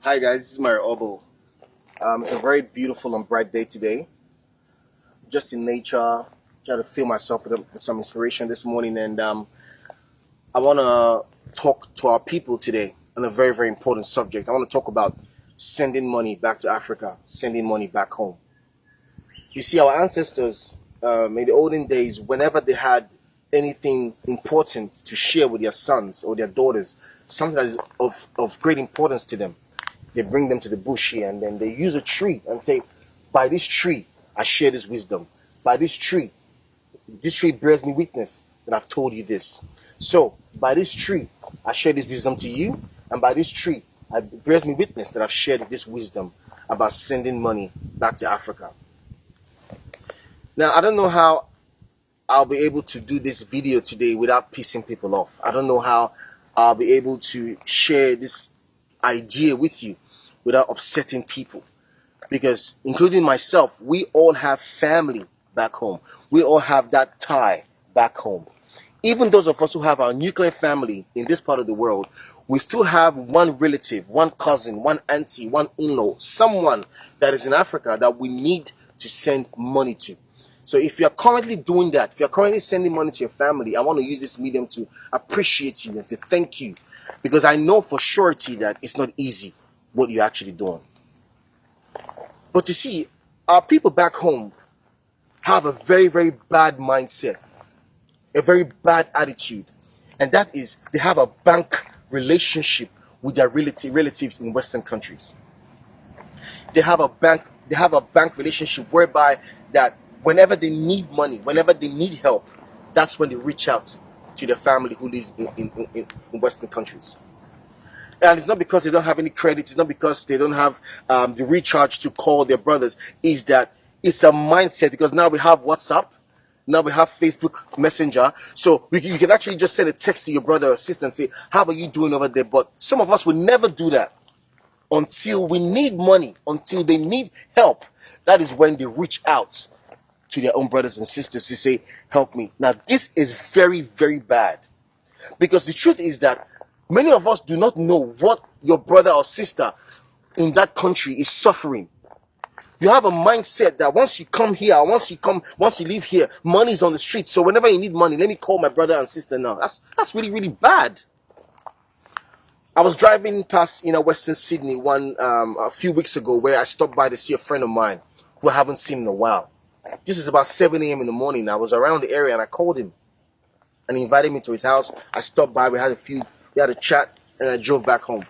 Hi guys, this is Mario Obo. It's a very beautiful and bright day today. Just in nature, try to feel myself with some inspiration this morning, and I want to talk to our people today on a very, very important subject. I want to talk about sending money back to Africa, sending money back home. You see, our ancestors in the olden days, whenever they had anything important to share with their sons or their daughters, something that is of great importance to them, they bring them to the bush here, and then they use a tree and say, by this tree, I share this wisdom. By this tree bears me witness that I've told you this. So, by this tree, I share this wisdom to you, and by this tree, it bears me witness that I've shared this wisdom about sending money back to Africa. Now, I don't know how I'll be able to do this video today without pissing people off. I don't know how I'll be able to share this idea with you without upsetting people, because including myself, we all have family back home. We all have that tie back home. Even those of us who have our nuclear family in this part of the world, we still have one relative, one cousin, one auntie, one in-law, someone that is in Africa that we need to send money to. So if you're currently doing that, if you're currently sending money to your family, I want to use this medium to appreciate you and to thank you, because I know for surety that it's not easy what you're actually doing. But you see, our people back home have a very, very bad mindset, a very bad attitude, and that is they have a bank relationship with their relatives in Western countries. They have a bank relationship whereby that whenever they need money, whenever they need help, that's when they reach out to their family who lives in Western countries. And it's not because they don't have any credit. It's not because they don't have the recharge to call their brothers. Is that it's a mindset, because now we have WhatsApp. Now we have Facebook Messenger. So you can actually just send a text to your brother or sister and say, how are you doing over there? But some of us will never do that until we need money, until they need help. That is when they reach out to their own brothers and sisters to say, help me. Now, this is very, very bad, because the truth is that many of us do not know what your brother or sister in that country is suffering. You have a mindset that once you come here, once you leave here, money is on the street. So whenever you need money, let me call my brother and sister now. That's really, really bad. I was driving past Western Sydney a few weeks ago, where I stopped by to see a friend of mine who I haven't seen in a while. This is about 7 a.m. in the morning. I was around the area and I called him, and he invited me to his house. I stopped by, we had a chat, and I drove back home.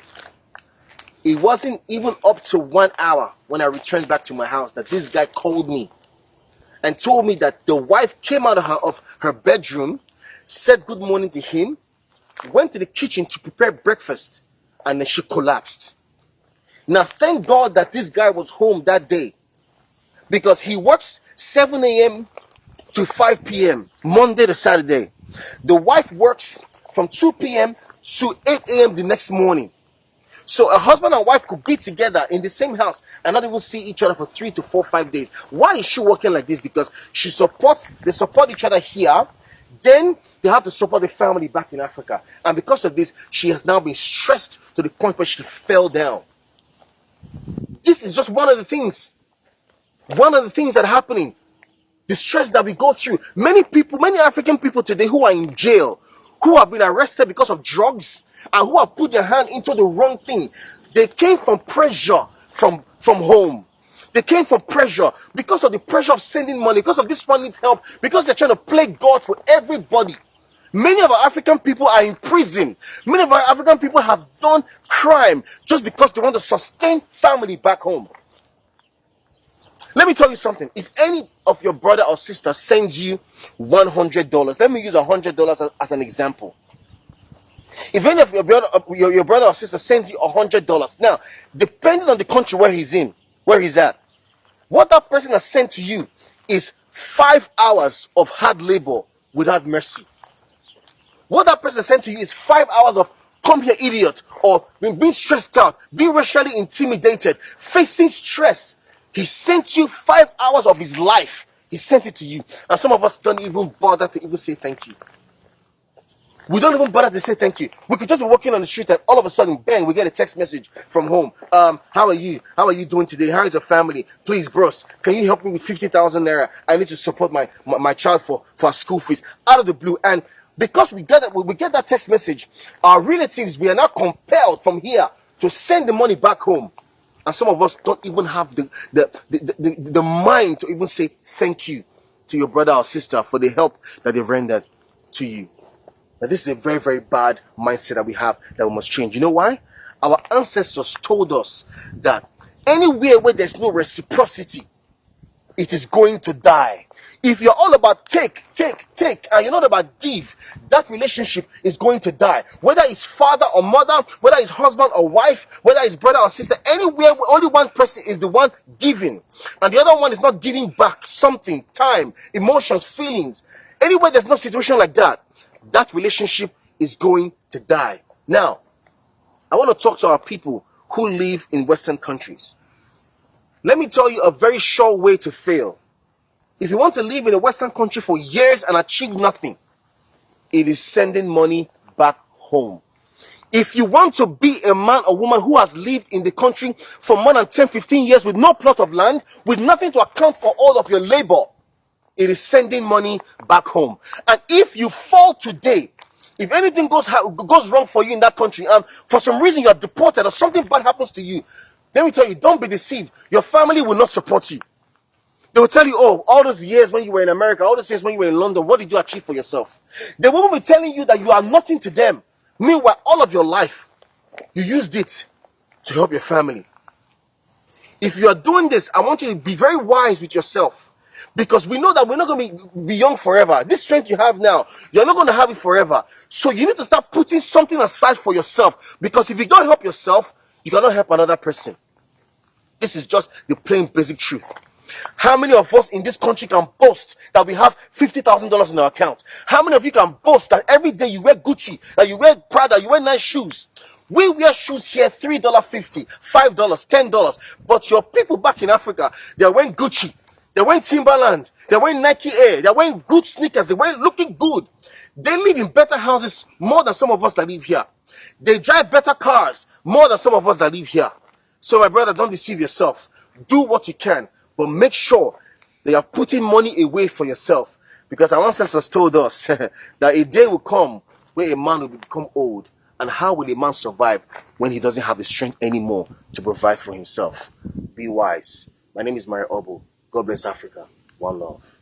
It wasn't even up to 1 hour when I returned back to my house that this guy called me and told me that the wife came out of her bedroom, said good morning to him, went to the kitchen to prepare breakfast, and then she collapsed. Now, thank God that this guy was home that day, because he works 7 a.m. to 5 p.m. Monday to Saturday. The wife works from 2 p.m. to 8 a.m. the next morning. So a husband and wife could be together in the same house and not even see each other for 3 to 4, 5 days. Why is she working like this? Because they support each other here. Then they have to support the family back in Africa. And because of this, she has now been stressed to the point where she fell down. This is just one of the things that are happening. The stress that we go through. Many African people today who are in jail, who have been arrested because of drugs, and who have put their hand into the wrong thing, they came from pressure from home. They came from pressure because of the pressure of sending money, because of this one needs help, because they're trying to play God for everybody. Many of our African people are in prison. Many of our African people have done crime just because they want to sustain family back home. Let me tell you something. If any of your brother or sister sends you $100, let me use $100 as an example. If any of your brother or sister sends you $100, now, depending on the country where he's at, what that person has sent to you is 5 hours of hard labor without mercy. What that person sent to you is 5 hours of come here, idiot, or being stressed out, being racially intimidated, facing stress. He sent you 5 hours of his life. He sent it to you. And some of us don't even bother to even say thank you. We don't even bother to say thank you. We could just be walking on the street and all of a sudden, bang, we get a text message from home. How are you? How are you doing today? How is your family? Please, bros, can you help me with 50,000 naira? I need to support my child for school fees. Out of the blue. And because we get that text message, our relatives, we are now compelled from here to send the money back home. And some of us don't even have the mind to even say thank you to your brother or sister for the help that they've rendered to you. Now, this is a very, very bad mindset that we have that we must change. You know why? Our ancestors told us that anywhere where there's no reciprocity, it is going to die. If you're all about take, and you're not about give, that relationship is going to die. Whether it's father or mother, whether it's husband or wife, whether it's brother or sister, anywhere where only one person is the one giving, and the other one is not giving back something, time, emotions, feelings. Anywhere there's no situation like that, that relationship is going to die. Now, I want to talk to our people who live in Western countries. Let me tell you a very sure way to fail. If you want to live in a Western country for years and achieve nothing, it is sending money back home. If you want to be a man or woman who has lived in the country for more than 10, 15 years with no plot of land, with nothing to account for all of your labor, it is sending money back home. And if you fall today, if anything goes wrong for you in that country, and for some reason you are deported or something bad happens to you, let me tell you, don't be deceived. Your family will not support you. They will tell you, oh, all those years when you were in America, all those years when you were in London, what did you achieve for yourself? They will be telling you that you are nothing to them. Meanwhile, all of your life, you used it to help your family. If you are doing this, I want you to be very wise with yourself. Because we know that we're not going to be young forever. This strength you have now, you're not going to have it forever. So you need to start putting something aside for yourself. Because if you don't help yourself, you cannot help another person. This is just the plain basic truth. How many of us in this country can boast that we have $50,000 in our account? How many of you can boast that every day you wear Gucci, that you wear Prada, you wear nice shoes? We wear shoes here $3.50, $5, $10. But your people back in Africa, they're wearing Gucci, they're wearing Timberland, they're wearing Nike Air, they're wearing good sneakers, they're wearing looking good. They live in better houses more than some of us that live here. They drive better cars more than some of us that live here. So my brother, don't deceive yourself. Do what you can. But make sure that you are putting money away for yourself. Because our ancestors told us that a day will come where a man will become old. And how will a man survive when he doesn't have the strength anymore to provide for himself? Be wise. My name is Mario Obo. God bless Africa. One love.